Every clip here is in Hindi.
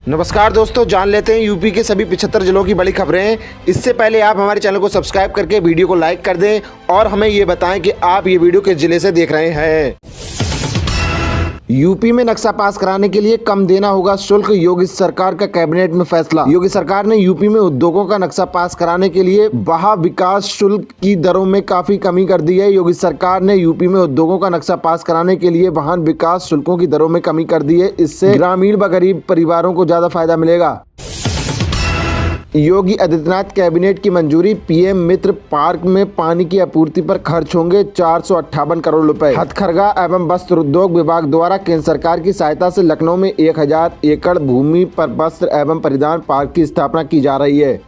नमस्कार दोस्तों, जान लेते हैं यूपी के सभी 75 जिलों की बड़ी खबरें। इससे पहले आप हमारे चैनल को सब्सक्राइब करके वीडियो को लाइक कर दें और हमें ये बताएं कि आप ये वीडियो किस जिले से देख रहे हैं। यूपी में नक्शा पास कराने के लिए कम देना होगा शुल्क, योगी सरकार का कैबिनेट में फैसला। योगी सरकार ने यूपी में उद्योगों का नक्शा पास कराने के लिए वाहन विकास शुल्क की दरों में काफी कमी कर दी है। योगी सरकार ने यूपी में उद्योगों का नक्शा पास कराने के लिए वाहन विकास शुल्कों की दरों में कमी कर दी है। इससे ग्रामीण व गरीब परिवारों को ज्यादा फायदा मिलेगा। योगी आदित्यनाथ कैबिनेट की मंजूरी, पीएम मित्र पार्क में पानी की आपूर्ति पर खर्च होंगे 458 करोड़ रुपए। हथकरघा एवं वस्त्र उद्योग विभाग द्वारा केंद्र सरकार की सहायता से लखनऊ में 1000 एकड़ भूमि पर वस्त्र एवं परिधान पार्क की स्थापना की जा रही है।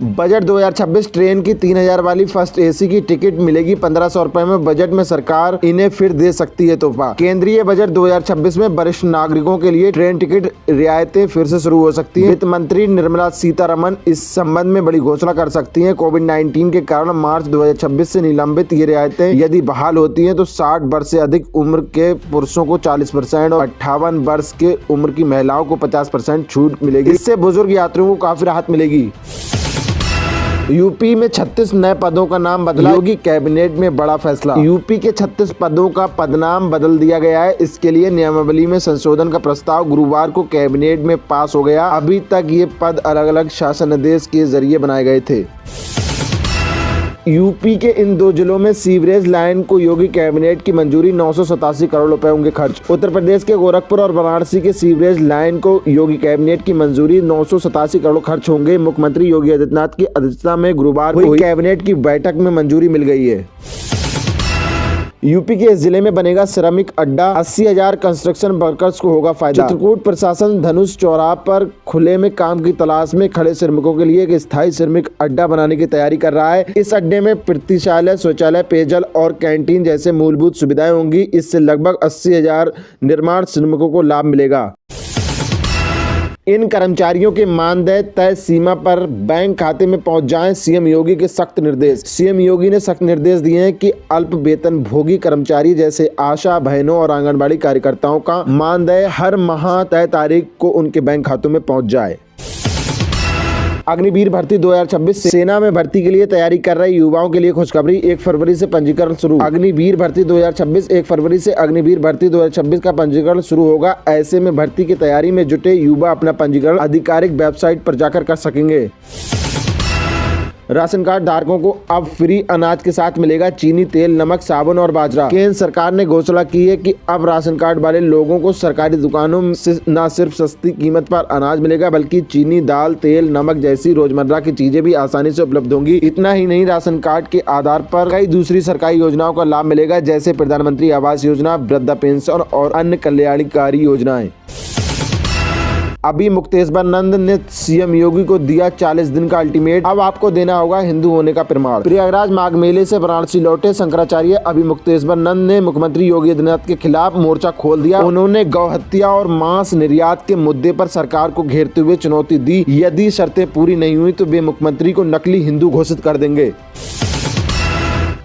बजट 2026 ट्रेन की 3000 वाली फर्स्ट एसी की टिकट मिलेगी 1500 रुपए में। बजट में सरकार इन्हें फिर दे सकती है तोहफा। केंद्रीय बजट 2026 में वरिष्ठ नागरिकों के लिए ट्रेन टिकट रियायतें फिर से शुरू हो सकती हैं। वित्त मंत्री निर्मला सीतारमण इस संबंध में बड़ी घोषणा कर सकती हैं। कोविड-19 के कारण मार्च 2026 से निलंबित ये रियायतें यदि बहाल होती हैं तो 60 वर्ष से अधिक उम्र के पुरुषों को 40% और 58 वर्ष के उम्र की महिलाओं को 50% छूट मिलेगी। इससे बुजुर्ग यात्रियों को काफी राहत मिलेगी। यूपी में 36 नए पदों का नाम बदला, योगी कैबिनेट में बड़ा फैसला। यूपी के 36 पदों का पदनाम बदल दिया गया है। इसके लिए नियमावली में संशोधन का प्रस्ताव गुरुवार को कैबिनेट में पास हो गया। अभी तक ये पद अलग अलग शासनादेश के जरिए बनाए गए थे। यूपी के इन दो जिलों में सीवरेज लाइन को योगी कैबिनेट की मंजूरी, 987 करोड़ रुपए होंगे खर्च। उत्तर प्रदेश के गोरखपुर और वाराणसी के सीवरेज लाइन को योगी कैबिनेट की मंजूरी, 987 करोड़ खर्च होंगे। मुख्यमंत्री योगी आदित्यनाथ की अध्यक्षता में गुरुवार को हुई कैबिनेट की बैठक में मंजूरी मिल गई है। यूपी के इस जिले में बनेगा श्रमिक अड्डा, 80,000 कंस्ट्रक्शन वर्कर्स को होगा फायदा। चित्रकूट प्रशासन धनुष चौराहा पर खुले में काम की तलाश में खड़े श्रमिकों के लिए एक स्थायी श्रमिक अड्डा बनाने की तैयारी कर रहा है। इस अड्डे में प्रतिशालय, शौचालय, पेयजल और कैंटीन जैसे मूलभूत सुविधाएं होंगी। इससे लगभग 80,000 निर्माण श्रमिकों को लाभ मिलेगा। इन कर्मचारियों के मानदेय तय सीमा पर बैंक खाते में पहुंच जाएं, सीएम योगी के सख्त निर्देश। सीएम योगी ने सख्त निर्देश दिए हैं कि अल्प वेतन भोगी कर्मचारी जैसे आशा बहनों और आंगनबाड़ी कार्यकर्ताओं का मानदेय हर माह तय तारीख को उनके बैंक खातों में पहुंच जाए। अग्निवीर भर्ती 2026, सेना में भर्ती के लिए तैयारी कर रहे युवाओं के लिए खुशखबरी, 1 फरवरी से पंजीकरण शुरू। अग्निवीर भर्ती 2026, 1 फरवरी से अग्निवीर भर्ती 2026 का पंजीकरण शुरू होगा। ऐसे में भर्ती की तैयारी में जुटे युवा अपना पंजीकरण आधिकारिक वेबसाइट पर जाकर कर सकेंगे। राशन कार्ड धारकों को अब फ्री अनाज के साथ मिलेगा चीनी, तेल, नमक, साबुन और बाजरा। केंद्र सरकार ने घोषणा की है कि अब राशन कार्ड वाले लोगों को सरकारी दुकानों से न सिर्फ सस्ती कीमत पर अनाज मिलेगा बल्कि चीनी, दाल, तेल, नमक जैसी रोजमर्रा की चीजें भी आसानी से उपलब्ध होंगी। इतना ही नहीं, राशन कार्ड के आधार पर कई दूसरी सरकारी योजनाओं का लाभ मिलेगा जैसे प्रधानमंत्री आवास योजना, वृद्धा पेंशन और अन्य कल्याणकारी योजनाएं। अभी मुक्तेश्वर नंद ने सीएम योगी को दिया 40 दिन का अल्टीमेट, अब आपको देना होगा हिंदू होने का प्रमाण। प्रयागराज माघ मेले से वाराणसी लौटे शंकराचार्य अभी मुक्तेश्वर नंद ने मुख्यमंत्री योगी आदित्यनाथ के खिलाफ मोर्चा खोल दिया। उन्होंने गौ हत्या और मांस निर्यात के मुद्दे पर सरकार को घेरते हुए चुनौती दी, यदि शर्तें पूरी नहीं हुई तो वे मुख्यमंत्री को नकली हिंदू घोषित कर देंगे।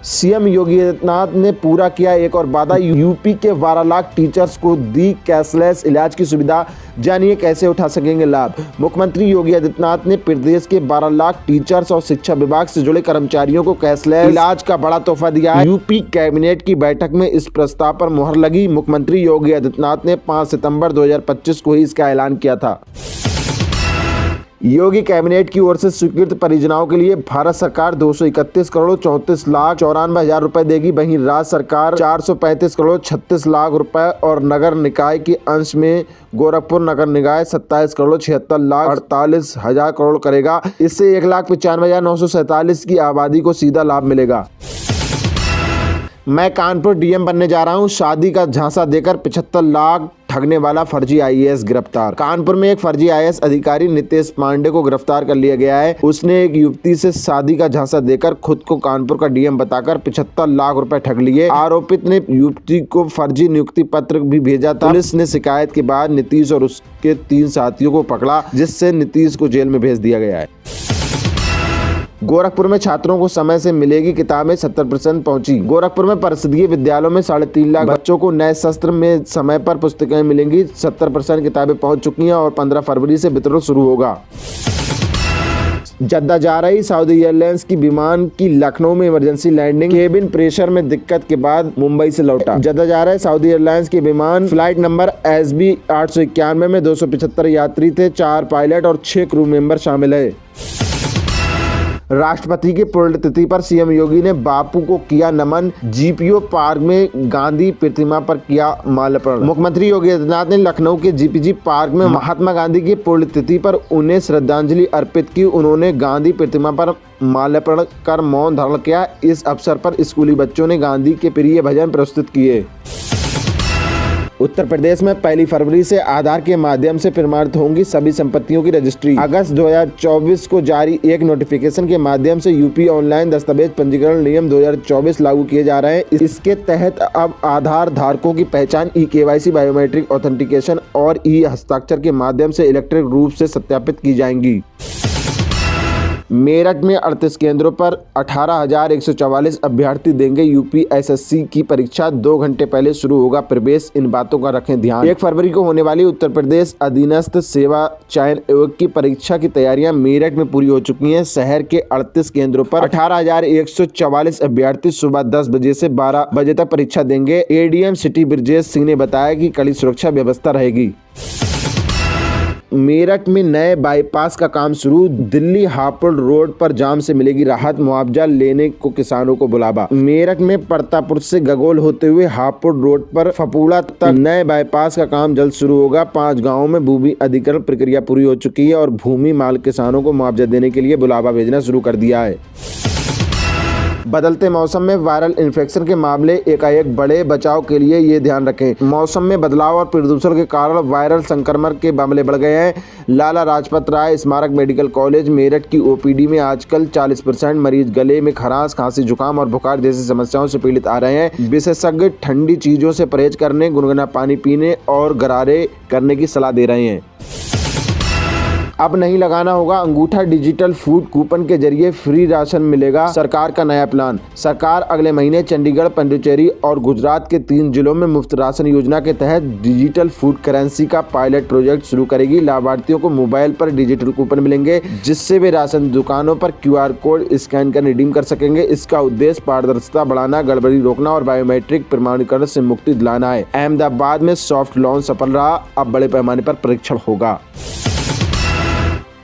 सीएम योगी आदित्यनाथ ने पूरा किया एक और वादा, यूपी के 12 लाख टीचर्स को दी कैशलेस इलाज की सुविधा, जानिए कैसे उठा सकेंगे लाभ। मुख्यमंत्री योगी आदित्यनाथ ने प्रदेश के 12 लाख टीचर्स और शिक्षा विभाग से जुड़े कर्मचारियों को कैशलेस इलाज का बड़ा तोहफा दिया है। यूपी कैबिनेट की बैठक में इस प्रस्ताव पर मुहर लगी। मुख्यमंत्री योगी आदित्यनाथ ने 5 सितंबर 2025 को ही इसका ऐलान किया था। योगी कैबिनेट की ओर से स्वीकृत परियोजनाओं के लिए भारत सरकार 231 करोड़ 34 लाख 94 हजार रुपए देगी। वहीं राज्य सरकार 435 करोड़ 36 लाख रुपए और नगर निकाय के अंश में गोरखपुर नगर निकाय 27 करोड़ 76 लाख 48 हजार करोड़ करेगा। इससे 1,95,947 की आबादी को सीधा लाभ मिलेगा। मैं कानपुर डीएम बनने जा रहा हूं, शादी का झांसा देकर 75 लाख ठगने वाला फर्जी आईएएस गिरफ्तार। कानपुर में एक फर्जी आईएएस अधिकारी नितेश पांडे को गिरफ्तार कर लिया गया है। उसने एक युवती से शादी का झांसा देकर खुद को कानपुर का डीएम बताकर 75 लाख रुपए ठग लिए। आरोपित ने युवती को फर्जी नियुक्ति पत्र भी भेजा था। पुलिस ने शिकायत के बाद नीतीश और उसके 3 साथियों को पकड़ा, जिससे नीतीश को जेल में भेज दिया गया है। गोरखपुर में छात्रों को समय से मिलेगी किताबें, 70% पहुंची। गोरखपुर में परिषदीय विद्यालयों में 3.5 लाख बच्चों को नए सत्र में समय पर पुस्तकें मिलेंगी। 70% किताबें पहुंच चुकी हैं और 15 फरवरी से वितरण शुरू होगा। जद्दा जा रही सऊदी एयरलाइंस की विमान की लखनऊ में इमरजेंसी लैंडिंग, केबिन प्रेशर में दिक्कत के बाद मुंबई से लौटा। जद्दा जा रहे सऊदी एयरलाइंस के विमान फ्लाइट नंबर SB 891 में 275 यात्री थे, 4 पायलट और 6 क्रू मेंबर शामिल है। राष्ट्रपति की पुण्यतिथि पर सीएम योगी ने बापू को किया नमन, GPO पार्क में गांधी प्रतिमा पर किया माल्यार्पण। मुख्यमंत्री योगी आदित्यनाथ ने लखनऊ के GPG पार्क में महात्मा गांधी की पुण्यतिथि पर उन्हें श्रद्धांजलि अर्पित की। उन्होंने गांधी प्रतिमा पर माल्यार्पण कर मौन धारण किया। इस अवसर पर स्कूली बच्चों ने गांधी के प्रिय भजन प्रस्तुत किए। उत्तर प्रदेश में 1 फरवरी से आधार के माध्यम से प्रमाणित होंगी सभी संपत्तियों की रजिस्ट्री। अगस्त 2024 को जारी एक नोटिफिकेशन के माध्यम से यूपी ऑनलाइन दस्तावेज पंजीकरण नियम 2024 लागू किए जा रहे हैं। इसके तहत अब आधार धारकों की पहचान eKYC, बायोमेट्रिक ऑथेंटिकेशन और हस्ताक्षर के माध्यम से इलेक्ट्रॉनिक रूप से सत्यापित की जाएंगी। मेरठ में 38 केंद्रों पर 18,144 अभ्यर्थी देंगे UPSSC की परीक्षा। 2 घंटे पहले शुरू होगा प्रवेश, इन बातों का रखें ध्यान। 1 फरवरी को होने वाली उत्तर प्रदेश अधीनस्थ सेवा चयन आयोग की परीक्षा की तैयारियां मेरठ में पूरी हो चुकी हैं। शहर के 38 केंद्रों पर 18,144 अभ्यर्थी सुबह 10 बजे से 12 बजे तक परीक्षा देंगे। ADM सिटी ब्रजेश सिंह ने बताया कि कड़ी सुरक्षा व्यवस्था रहेगी। मेरठ में नए बाईपास का काम शुरू, दिल्ली हापुड़ रोड पर जाम से मिलेगी राहत, मुआवजा लेने को किसानों को बुलावा। मेरठ में परतापुर से गगोल होते हुए हापुड़ रोड पर फपूड़ा तक नए बाईपास का काम जल्द शुरू होगा। 5 गांवों में भूमि अधिग्रहण प्रक्रिया पूरी हो चुकी है और भूमि मालिक किसानों को मुआवजा देने के लिए बुलावा भेजना शुरू कर दिया है। बदलते मौसम में वायरल इन्फेक्शन के मामले एकाएक बढ़े, बचाव के लिए ये ध्यान रखें। मौसम में बदलाव और प्रदूषण के कारण वायरल संक्रमण के मामले बढ़ गए हैं। लाला लाजपत राय स्मारक मेडिकल कॉलेज मेरठ की OPD में आजकल 40% मरीज गले में खराश, खांसी, जुकाम और बुखार जैसी समस्याओं से पीड़ित आ रहे हैं। विशेषज्ञ ठंडी चीजों से परहेज करने, गुनगुना पानी पीने और गरारे करने की सलाह दे रहे हैं। अब नहीं लगाना होगा अंगूठा, डिजिटल फूड कूपन के जरिए फ्री राशन मिलेगा, सरकार का नया प्लान। सरकार अगले महीने चंडीगढ़, पुडुचेरी और गुजरात के 3 जिलों में मुफ्त राशन योजना के तहत डिजिटल फूड करेंसी का पायलट प्रोजेक्ट शुरू करेगी। लाभार्थियों को मोबाइल पर डिजिटल कूपन मिलेंगे, जिससे वे राशन दुकानों पर QR कोड स्कैन कर रिडीम कर सकेंगे। इसका उद्देश्य पारदर्शिता बढ़ाना, गड़बड़ी रोकना और बायोमेट्रिक प्रमाणीकरण से मुक्ति दिलाना है। अहमदाबाद में सॉफ्ट लॉन्च सफल रहा, अब बड़े पैमाने पर परीक्षण होगा।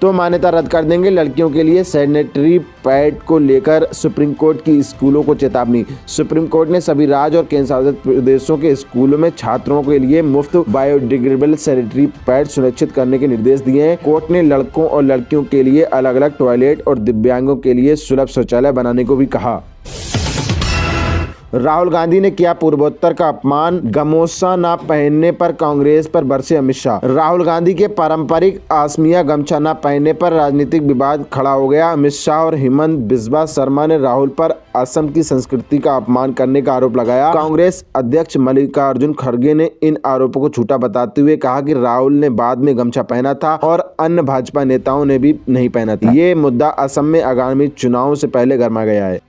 तो मान्यता रद्द कर देंगे, लड़कियों के लिए सैनिटरी पैड को लेकर सुप्रीम कोर्ट की स्कूलों को चेतावनी। सुप्रीम कोर्ट ने सभी राज्य और केंद्र शासित प्रदेशों के स्कूलों में छात्रों के लिए मुफ्त बायोडिग्रेडेबल सैनिटरी पैड सुनिश्चित करने के निर्देश दिए हैं। कोर्ट ने लड़कों और लड़कियों के लिए अलग अलग टॉयलेट और दिव्यांगों के लिए सुलभ शौचालय बनाने को भी कहा। राहुल गांधी ने किया पूर्वोत्तर का अपमान, गमोसा न पहनने पर कांग्रेस पर बरसे अमित शाह। राहुल गांधी के पारंपरिक आसमिया गमछा न पहनने पर राजनीतिक विवाद खड़ा हो गया। अमित शाह और हिमंत बिस्वा शर्मा ने राहुल पर असम की संस्कृति का अपमान करने का आरोप लगाया। कांग्रेस अध्यक्ष मल्लिकार्जुन खड़गे ने इन आरोपों को झूठा बताते हुए कहा कि राहुल ने बाद में गमछा पहना था और अन्य भाजपा नेताओं ने भी नहीं पहना था। ये मुद्दा असम में आगामी चुनाव से पहले गरमा गया है।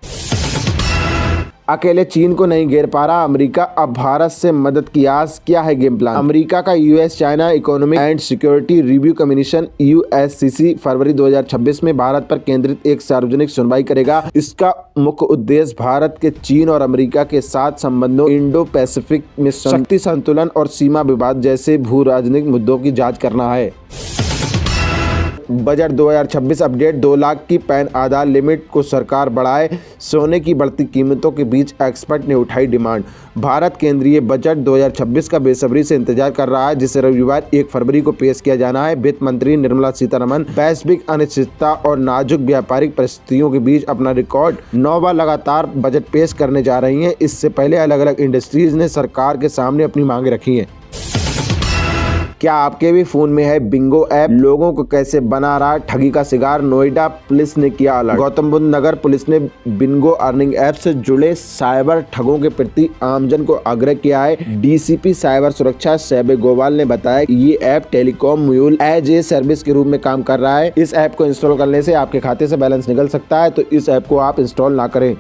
अकेले चीन को नहीं घेर पा रहा अमेरिका, अब भारत से मदद की आस, क्या है गेम प्लान? अमेरिका का US China economic and security review commission USCC फरवरी 2026 में भारत पर केंद्रित एक सार्वजनिक सुनवाई करेगा। इसका मुख्य उद्देश्य भारत के चीन और अमेरिका के साथ संबंधों, इंडो पैसिफिक में शक्ति संतुलन और सीमा विवाद जैसे भू राजनीतिक मुद्दों की जाँच करना है। बजट 2026 अपडेट, 2 लाख की पैन आधार लिमिट को सरकार बढ़ाए, सोने की बढ़ती कीमतों के बीच एक्सपर्ट ने उठाई डिमांड। भारत केंद्रीय बजट 2026 का बेसब्री से इंतजार कर रहा है, जिसे रविवार 1 फरवरी को पेश किया जाना है। वित्त मंत्री निर्मला सीतारमण वैश्विक अनिश्चितता और नाजुक व्यापारिक परिस्थितियों के बीच अपना रिकॉर्ड 9 बार लगातार बजट पेश करने जा रही हैं। इससे पहले अलग अलग इंडस्ट्रीज ने सरकार के सामने अपनी मांगे रखी हैं। क्या आपके भी फोन में है बिंगो ऐप? लोगों को कैसे बना रहा ठगी का शिकार, नोएडा पुलिस ने किया अलर्ट। गौतम बुद्ध नगर पुलिस ने बिंगो अर्निंग ऐप से जुड़े साइबर ठगों के प्रति आमजन को आग्रह किया है। डीसीपी साइबर सुरक्षा शैबे गोवाल ने बताया कि ये app telecom mule as a service के रूप में काम कर रहा है। इस ऐप को इंस्टॉल करने से आपके खाते से बैलेंस निकल सकता है, तो इस ऐप को आप इंस्टॉल ना करें।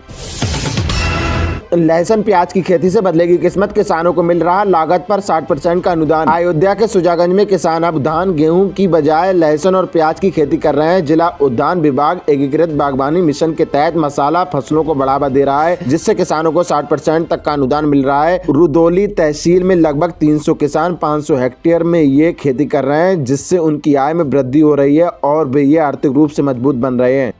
लहसुन प्याज की खेती से बदलेगी किस्मत, किसानों को मिल रहा लागत पर 60% का अनुदान। अयोध्या के सुजागंज में किसान अब धान गेहूं की बजाय लहसुन और प्याज की खेती कर रहे हैं। जिला उद्यान विभाग एकीकृत बागवानी मिशन के तहत मसाला फसलों को बढ़ावा दे रहा है, जिससे किसानों को 60% तक का अनुदान मिल रहा है। रुदौली तहसील में लगभग 300 किसान 500 हेक्टेयर में ये खेती कर रहे हैं, जिससे उनकी आय में वृद्धि हो रही है और वे ये आर्थिक रूप से मजबूत बन रहे हैं।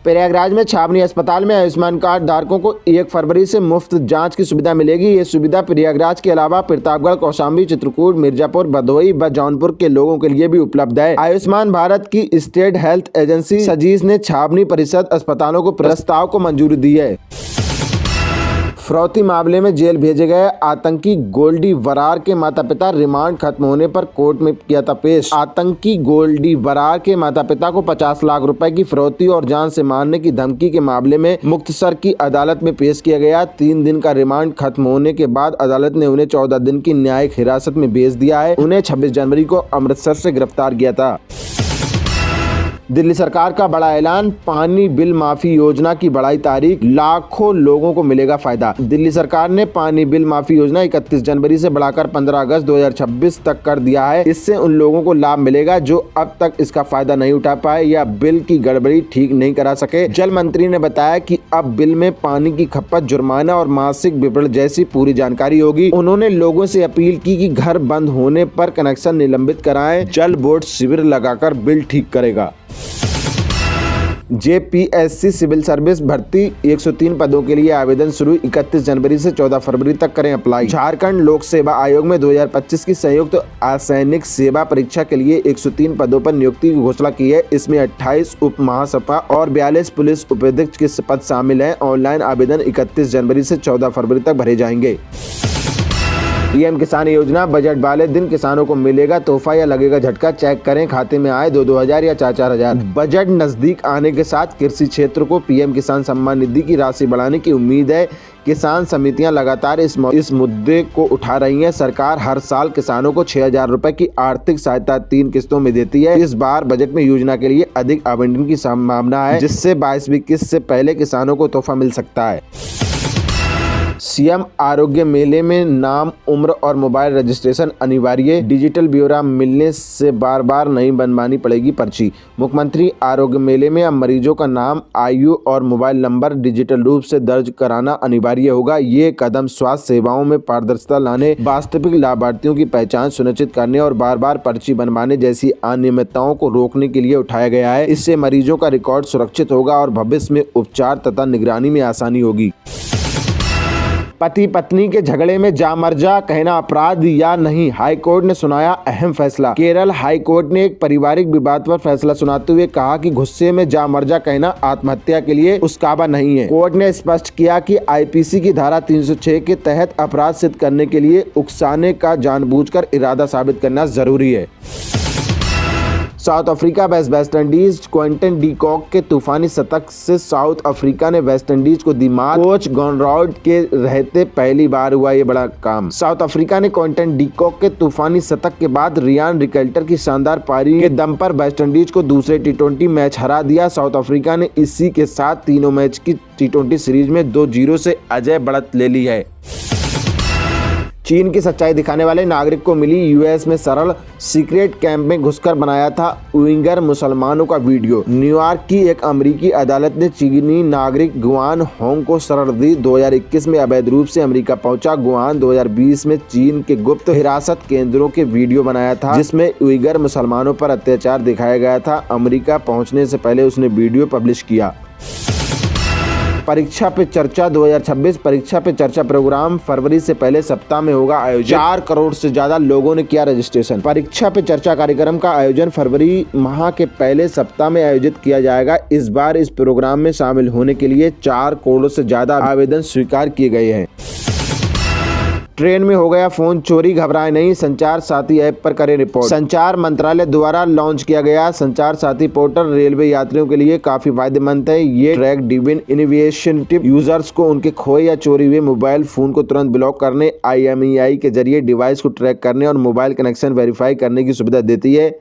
प्रयागराज में छावनी अस्पताल में आयुष्मान कार्ड धारकों को 1 फरवरी से मुफ्त जांच की सुविधा मिलेगी। ये सुविधा प्रयागराज के अलावा प्रतापगढ़, कौशाम्बी, चित्रकूट, मिर्जापुर, भदोही व जौनपुर के लोगों के लिए भी उपलब्ध है। आयुष्मान भारत की स्टेट हेल्थ एजेंसी सजीस ने छावनी परिषद अस्पतालों को प्रस्ताव को मंजूरी दी है। फिरौती मामले में जेल भेजे गए आतंकी गोल्डी वरार के माता पिता रिमांड खत्म होने पर कोर्ट में किया था पेश। आतंकी गोल्डी वरार के माता पिता को 50 लाख रुपए की फिरौती और जान से मारने की धमकी के मामले में मुक्तसर की अदालत में पेश किया गया। 3 दिन का रिमांड खत्म होने के बाद अदालत ने उन्हें 14 दिन की न्यायिक हिरासत में भेज दिया है। उन्हें 26 जनवरी को अमृतसर से गिरफ्तार किया था। दिल्ली सरकार का बड़ा ऐलान, पानी बिल माफी योजना की बढ़ाई तारीख, लाखों लोगों को मिलेगा फायदा। दिल्ली सरकार ने पानी बिल माफी योजना 31 जनवरी से बढ़ाकर 15 अगस्त 2026 तक कर दिया है। इससे उन लोगों को लाभ मिलेगा जो अब तक इसका फायदा नहीं उठा पाए या बिल की गड़बड़ी ठीक नहीं करा सके। जल मंत्री ने बताया कि अब बिल में पानी की खपत, जुर्माना और मासिक विवरण जैसी पूरी जानकारी होगी। उन्होंने लोगों से अपील की कि घर बंद होने पर कनेक्शन निलंबित कराएं। जल बोर्ड शिविर लगाकर बिल ठीक करेगा। जेपीएससी सिविल सर्विस भर्ती 103 पदों के लिए आवेदन शुरू 31 जनवरी से 14 फरवरी तक करें अप्लाई। झारखंड लोक सेवा आयोग में 2025 की संयुक्त असैनिक सेवा परीक्षा के लिए 103 पदों पर नियुक्ति की घोषणा की है। इसमें 28 उप महासपा और 42 पुलिस उपाध्यक्ष के पद शामिल हैं। ऑनलाइन आवेदन 31 जनवरी से 14 फरवरी तक भरे जाएंगे। पीएम किसान योजना, बजट वाले दिन किसानों को मिलेगा तोहफा या लगेगा झटका, चेक करें खाते में आए 2-2 हजार या 4-4 हजार। बजट नजदीक आने के साथ कृषि क्षेत्र को पीएम किसान सम्मान निधि की राशि बढ़ाने की उम्मीद है। किसान समितियां लगातार इस मुद्दे को उठा रही हैं। सरकार हर साल किसानों को 6,000 रुपए की आर्थिक सहायता 3 किस्तों में देती है। इस बार बजट में योजना के लिए अधिक आवंटन की संभावना है, जिससे 22वीं किस्त से पहले किसानों को तोहफा मिल सकता है। सीएम आरोग्य मेले में नाम, उम्र और मोबाइल रजिस्ट्रेशन अनिवार्य, डिजिटल ब्यौरा मिलने से बार बार नहीं बनवानी पड़ेगी पर्ची। मुख्यमंत्री आरोग्य मेले में अब मरीजों का नाम, आयु और मोबाइल नंबर डिजिटल रूप से दर्ज कराना अनिवार्य होगा। ये कदम स्वास्थ्य सेवाओं में पारदर्शिता लाने, वास्तविक लाभार्थियों की पहचान सुनिश्चित करने और बार बार पर्ची बनवाने जैसी अनियमितताओं को रोकने के लिए उठाया गया है। इससे मरीजों का रिकॉर्ड सुरक्षित होगा और भविष्य में उपचार तथा निगरानी में आसानी होगी। पति पत्नी के झगड़े में जा मर जा कहना अपराध या नहीं, हाईकोर्ट ने सुनाया अहम फैसला। केरल हाईकोर्ट ने एक पारिवारिक विवाद पर फैसला सुनाते हुए कहा कि गुस्से में जा मर जा कहना आत्महत्या के लिए उस्कावा नहीं है। कोर्ट ने स्पष्ट किया कि आईपीसी की धारा 306 के तहत अपराध सिद्ध करने के लिए उकसाने का जानबूझकर इरादा साबित करना जरूरी है। South Africa West Indies, Quinton de Kock के तूफानी शतक से साउथ अफ्रीका ने वेस्ट इंडीज को दी मात। कोच गॉनराउड के रहते पहली बार हुआ ये बड़ा काम। साउथ अफ्रीका ने क्विंटन डी कॉक के तूफानी शतक के बाद रियान रिकल्टर की शानदार पारी के दम पर वेस्ट इंडीज को दूसरे टी20 मैच हरा दिया। साउथ अफ्रीका ने इसी के साथ तीनों मैच की टी20 सीरीज में 2-0 से अजय बढ़त ले ली है। चीन की सच्चाई दिखाने वाले नागरिक को मिली यूएस में सरल, सीक्रेट कैंप में घुसकर बनाया था उइगर मुसलमानों का वीडियो। न्यूयॉर्क की एक अमेरिकी अदालत ने चीनी नागरिक गुआन होंग को शरण दी। 2021 में अवैध रूप से अमेरिका पहुंचा। गुआन 2020 में चीन के गुप्त हिरासत केंद्रों के वीडियो बनाया था, जिसमें उइगर मुसलमानों पर अत्याचार दिखाया गया था। अमेरिका पहुंचने से पहले उसने वीडियो पब्लिश किया। परीक्षा पे चर्चा 2026 परीक्षा पे चर्चा प्रोग्राम फरवरी से पहले सप्ताह में होगा आयोजित। 4 करोड़ से ज्यादा लोगों ने किया रजिस्ट्रेशन। परीक्षा पे चर्चा कार्यक्रम का आयोजन फरवरी माह के पहले सप्ताह में आयोजित किया जाएगा। इस बार इस प्रोग्राम में शामिल होने के लिए 4 करोड़ से ज्यादा आवेदन स्वीकार किए गए हैं। ट्रेन में हो गया फोन चोरी, घबराए नहीं, संचार साथी ऐप पर करें रिपोर्ट। संचार मंत्रालय द्वारा लॉन्च किया गया संचार साथी पोर्टल रेलवे यात्रियों के लिए काफी फायदेमंद है। ये ट्रैक डिविन इनिशिएटिव यूजर्स को उनके खोए या चोरी हुए मोबाइल फोन को तुरंत ब्लॉक करने, IMEI के जरिए डिवाइस को ट्रैक करने और मोबाइल कनेक्शन वेरीफाई करने की सुविधा देती है।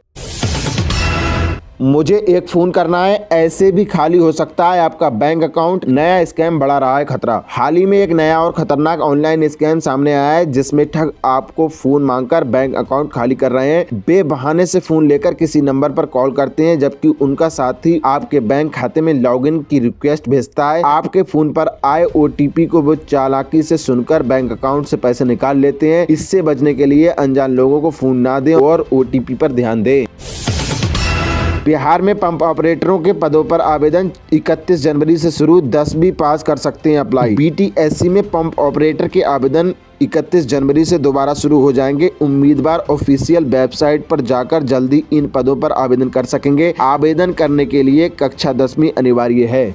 मुझे एक फोन करना है, ऐसे भी खाली हो सकता है आपका बैंक अकाउंट। नया स्कैम बढ़ा रहा है खतरा। हाल ही में एक नया और खतरनाक ऑनलाइन स्कैम सामने आया है जिसमें ठग आपको फोन मांगकर बैंक अकाउंट खाली कर रहे हैं। बेबहाने से फोन लेकर किसी नंबर पर कॉल करते हैं जबकि उनका साथी आपके बैंक खाते में लॉगिन की रिक्वेस्ट भेजता है। आपके फोन पर आए OTP को वो चालाकी से सुनकर बैंक अकाउंट से पैसे निकाल लेते हैं। इससे बचने के लिए अनजान लोगों को फोन ना दें और OTP पर ध्यान दें। बिहार में पंप ऑपरेटरों के पदों पर आवेदन 31 जनवरी से शुरू, 10वीं पास कर सकते हैं अप्लाई। BTSC में पंप ऑपरेटर के आवेदन 31 जनवरी से दोबारा शुरू हो जाएंगे। उम्मीदवार ऑफिशियल वेबसाइट पर जाकर जल्दी इन पदों पर आवेदन कर सकेंगे। आवेदन करने के लिए कक्षा 10वीं अनिवार्य है।